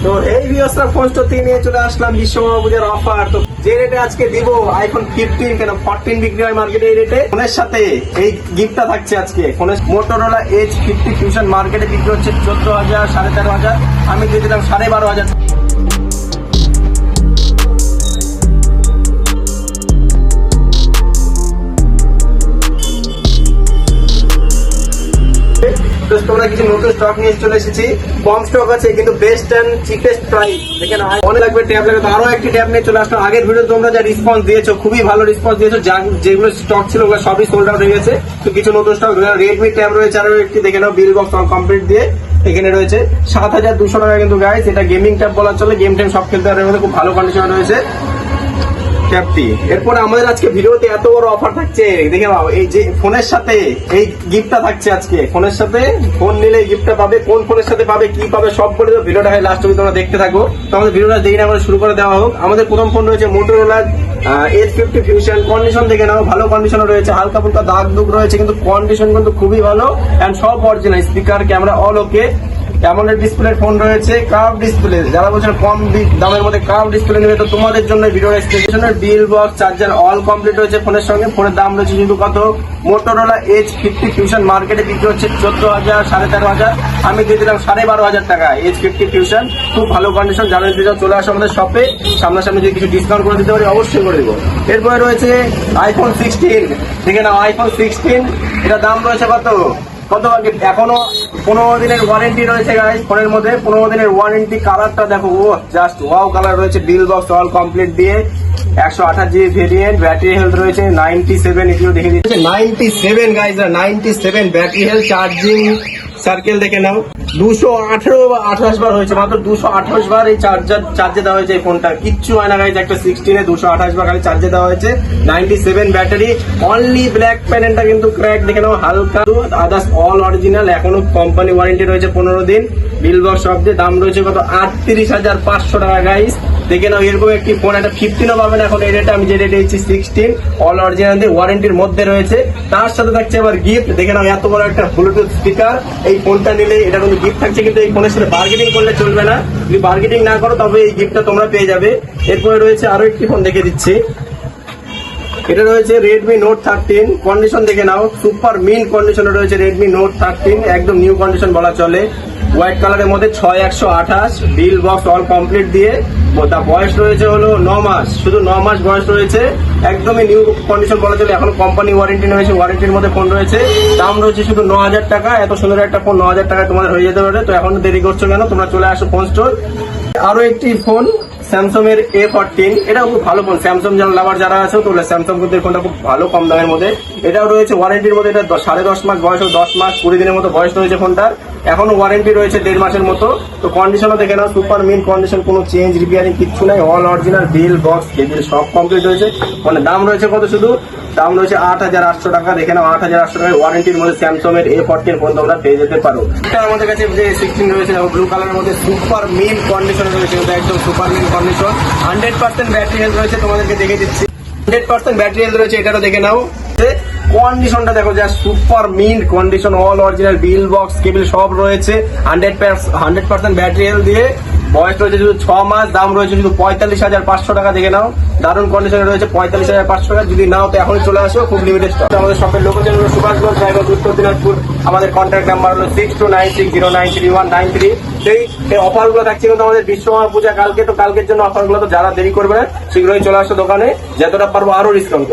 তো এই ভিউয়ার্সরা ফোন স্টোর থেকে নিয়ে চলে আসলাম বিশ্বকর্মা পূজার অফার। তো যে রেটে আজকে দিব আইফোন 15 কেন 14 বিক্রি হয় মার্কেটে এই রেটে, ফোনের সাথে এই গিফটটা থাকছে আজকে। ফোনের মোটরোলা এজ 50 ফিউশন মার্কেটে বিক্রি হচ্ছে 14,000 13,500, আমি দিয়ে দিলাম 12,500। তোমরা কিছু নতুন স্টক নিয়ে চলে এসেছি, কম স্টক আছে কিন্তু বেস্ট এন্ড চিপেস্ট প্রাইস। দেখেন অনেক লাগবে ট্যাব লাগবে, আরো একটি ট্যাব নিয়ে চলে আসলাম। আগের ভিডিও তোমরা যা রেসপন্স দিয়েছো খুবই ভালো রেসপন্স দিয়েছো, যেগুলো স্টক ছিল ওগুলো সবই সোল্ড আউট হয়ে গেছে। তো কিছু নতুন স্টক রেডমি ট্যাব রয়েছে আরো একটি, দেখে নাও বিল বক্স কমপ্লিট দিয়ে এখানে রয়েছে 7,200 টাকা কিন্তু গাইস। এটা গেমিং ট্যাব বলা চলে, গেম টাইম সব খেলতে পারে, খুব ভালো কন্ডিশন রয়েছে ট্যাবটি। এরপরে আমাদের আজকে ভিডিওতে এত বড় অফার থাকছে, দেখে নাও এই যে ফোনের সাথে এই গিফটটা থাকছে আজকে। ফোনের সাথে ফোন নিলে গিফটটা পাবে, কোন ফোনের সাথে পাবে কি পাবে সব বলে দেবো, ভিডিওটা লাস্ট অবধি তোমরা দেখতে থাকো। তো আমাদের ভিডিওটা দেরি না করে শুরু করে দেওয়া হোক। আমাদের প্রথম ফোন রয়েছে মোটরোলা এজ 50 ফিউশন। কন্ডিশন দেখে নাও, ভালো কন্ডিশন রয়েছে, হালকা ফুলকা দাগ দুগ রয়েছে কিন্তু কন্ডিশন কিন্তু খুবই ভালো এন্ড সব অরিজিনাল, স্পিকার ক্যামেরা অল ওকে। অ্যামোলেড ডিসপ্লে ফোন রয়েছে, কার্ভ ডিসপ্লে। যারা বলছেন কম দামের মধ্যে কার্ভ ডিসপ্লে নেবে তো তোমাদের জন্য ভিডিওর স্পেশালের বিল বক্স চার্জার অল কমপ্লিট রয়েছে ফোনের সঙ্গে। ফোনের দাম রয়েছে কিন্তু কত, মোটরোলা এজ 50 ফিউশন মার্কেটে বিক্রি হচ্ছে 14,000 13,500, আমি দিয়ে দিলাম 12,500 টাকা। এজ 50 ফিউশন খুব ভালো কন্ডিশন, যারা নিতে চাও চলে আসো আমাদের শপে, সামনাসামনি যদি কিছু ডিসকাউন্ট করে দিতে পারি অবশ্যই করে দেবো। এরপরে রয়েছে আইফোন 16, দেখে নাও আইফোন 16, এটা দাম রয়েছে কত এখনো 15 দিনের ওয়ারেন্টি রয়েছে গাইস ফোনের মধ্যে, 15 দিনের ওয়ারেন্টি। কালারটা দেখো, ও জাস্ট ওয়াও কালার রয়েছে, বিল বক্স অল কমপ্লিট দিয়ে 128 জিবি ভেরিয়েন্ট, ব্যাটারি হেলথ রয়েছে 97, এটিও দেখে দিচ্ছে 97 guys, 97 battery health. Charging circle দেখে নাও 228 বার হয়েছে, মাত্র 228 বার এই চার্জে দেওয়া হয়েছে এই ফোনটা, কিচ্ছু হয় না গাইজ। একটা 16 এ 228 বার খালি চার্জে দেওয়া হয়েছে, 97 ব্যাটারি। অনলি ব্ল্যাক প্যানেলটা কিন্তু ক্র্যাক, দেখে নাও হালকা, আদার্স অল অরিজিনাল। এখনো কোম্পানি ওয়ারেন্টি রয়েছে 15 দিন, বিল বক্স সব দিয়ে। দাম রয়েছে কত, 38,500 টাকা গাইজ। দেখে নাও এরকম একটি ফোন, একটা 15ও পাবেন এখন এই রেটে, আমি যে রেটে দিচ্ছি 16 অল অরিজিনাল দিয়ে ওয়ারেন্টির মধ্যে রয়েছে। তার সাথে থাকছে আবার গিফট, দেখে নাও এত বড় একটা ব্লুটুথ স্পিকার। এই ফোনটা নিলে এটা কিন্তু গিফট থাকছে, কিন্তু এই ফোনের সাথে বার্গেনিং করলে চলবে না, যদি বার্গেনিং না করো তবে এই গিফটটা তোমরা পেয়ে যাবে। এরপরে রয়েছে আরো একটি ফোন দেখে দিচ্ছি, এটা রয়েছে রেডমি নোট 13। কন্ডিশন দেখে নাও, সুপার মিন কন্ডিশনে রয়েছে রেডমি নোট 13, একদম নিউ কন্ডিশন বলা চলে। হোয়াইট কালারের মধ্যে 6128, বিল বক্স অল কমপ্লিট দিয়ে। তার বয়স রয়েছে হলো 9 মাস, শুধু 9 মাস বয়স রয়েছে, একদমই নিউ কন্ডিশন বলা চলে। এখন কোম্পানি ওয়ারেন্টি রয়েছে, ওয়ারেন্টির মধ্যে ফোন রয়েছে। দাম রয়েছে শুধু 9,000 টাকা। এত সুন্দর একটা ফোন 9,000 টাকা তোমাদের হয়ে যেতে পারে, তো এখন দেরি করছো কেন, তোমরা চলে আসো ফোন স্টোর। আরো একটি ফোন স্যামসাং এর A14, এটাও খুব ভালো ফোন, স্যামসাং লাভার যারা আছে তো স্যামসাং কিন্তু ফোনটা খুব ভালো কম দামের মধ্যে। এটাও রয়েছে ওয়ারেন্টির মধ্যে, এটা 10.5 মাস বয়স, 10 মাস 20 দিনের মতো বয়স রয়েছে ফোনটার। এখনো ওয়ারেন্টি রয়েছে 1.5 মাসের মতো। তো কন্ডিশনও দেখে নাও, সুপার মিন কন্ডিশন, কোনো চেঞ্জ রিপেয়ারিং কিচ্ছু নাই, all original, bill box cable সব কমপ্লিট রয়েছে। মানে দাম রয়েছে কত, শুধু দাম রয়েছে 8,800 টাকা। দেখে নাও 8,800 টাকায় ওয়ারেন্টির মধ্যে স্যামসাং এর A14 ফোন তোমরা পেয়ে যেতে পারো। এটা আমাদের কাছে যে 16 রয়েছে ব্লু কালারের মধ্যে, সুপার মিন কন্ডিশনে রয়েছে, একদম super mint condition. 100% battery health রয়েছে, তোমাদেরকে দেখে দিচ্ছি 100% ব্যাটারি হেলথ রয়েছে, এটারও দেখে নাও। কন্ডিশনটা দেখো, যা super mint condition, all original, bill box cable সব রয়েছে। 100% ব্যাটারি হেলথ দিয়ে, বয়স রয়েছে শুধু 6 মাস। দাম রয়েছে শুধু 45,500 টাকা। দেখে নাও দারুণ কন্ডিশনে রয়েছে, 45,500 টাকা। যদি নাও তো এখনই চলে আসো, খুব লিমিটেড স্টক। আমাদের শপের লোকেশন হলো সুভাষগঞ্জ, রায়গঞ্জ, উত্তর দিনাজপুর। আমাদের কন্ট্যাক্ট নাম্বার হলো 6296093193। সেই অফার গুলো থাকছে কিন্তু আমাদের বিশ্বকর্মা পূজা কালকে, তো কালকের জন্য অফার গুলো, তো যারা দেরি করবে না শীঘ্রই চলে আসো দোকানে, যতটা পারবো আরো ডিসকাউন্ট।